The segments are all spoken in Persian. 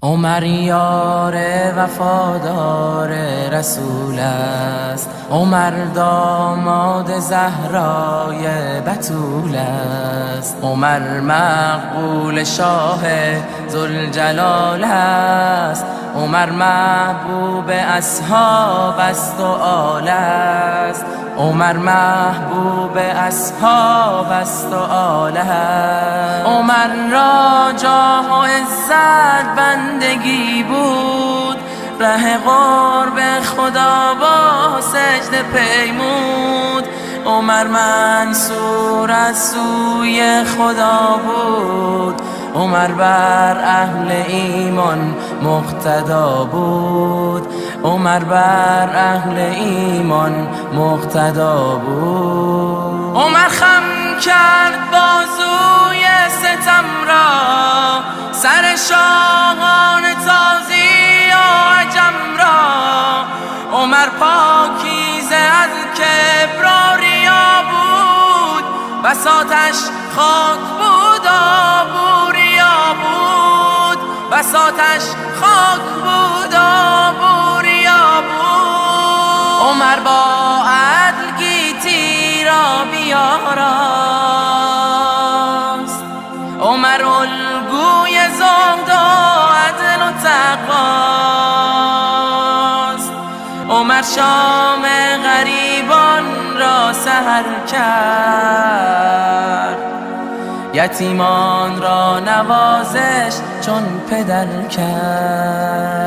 عمر یار وفادار رسول است، عمر داماد زهرای بتول است، عمر مقبول شاه ذوالجلال است، عمر محبوب اصحاب است و آل است، عمر محبوب اصحاب است و آل است. عمر را جاه و عزت بندگی بود، ره قرب خدا با سجده پیمود. عمر منصور از سوی خدا بود، عمر بر اهل ایمان مقتدا بود، عمر بر اهل ایمان مقتدا بود. عمر خم کرد بازوی ستم را، سر شاهان تازی و عجم را. عمر پاکیزه از کبر و ریا بود، بساطش خاک بود و ریا بود، بساطش خاک بود و ریا بود. عمر با عدل گیتی را بیاراست، عمر الگوی زهد و عدل و تقواست. عمر شام غریبان را سحر کرد، یتیمان را نوازش چون پدر کرد.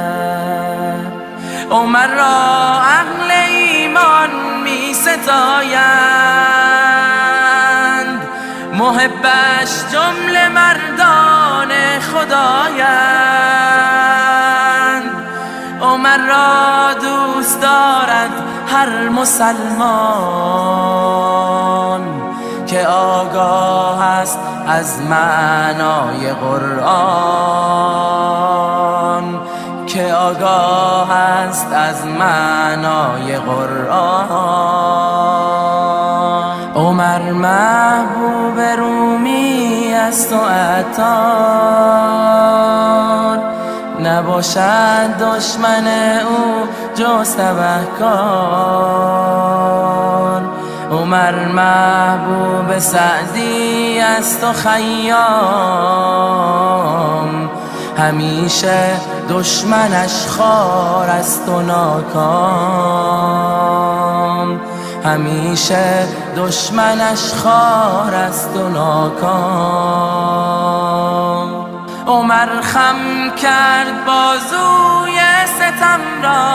عمر را اهل ایمان می ستایند، محبش جمله مردان خدایند. عمر را دوست دارد هر مسلمان که آگاه است از معنای قرآن، که آگاه است از معنای قرآن. عمر محبوب رومی است و عطار، نباشد دشمن او جز تبهکار. عمر محبوب سعدی است و خیام، همیشه دشمنش خوار است و ناکام، همیشه دشمنش خوار است و ناکام. عمر خم کرد بازوی ستم را،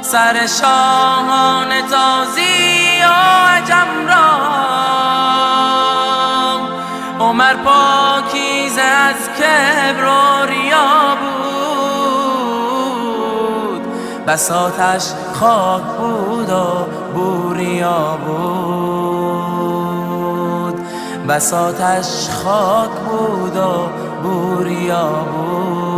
سر شاهان تازی و عجم را. عمر پاکیزه از کبر و ریا بود، بساطش خاک بود و بوریا بود، بساطش خاک بود و بوریا بود.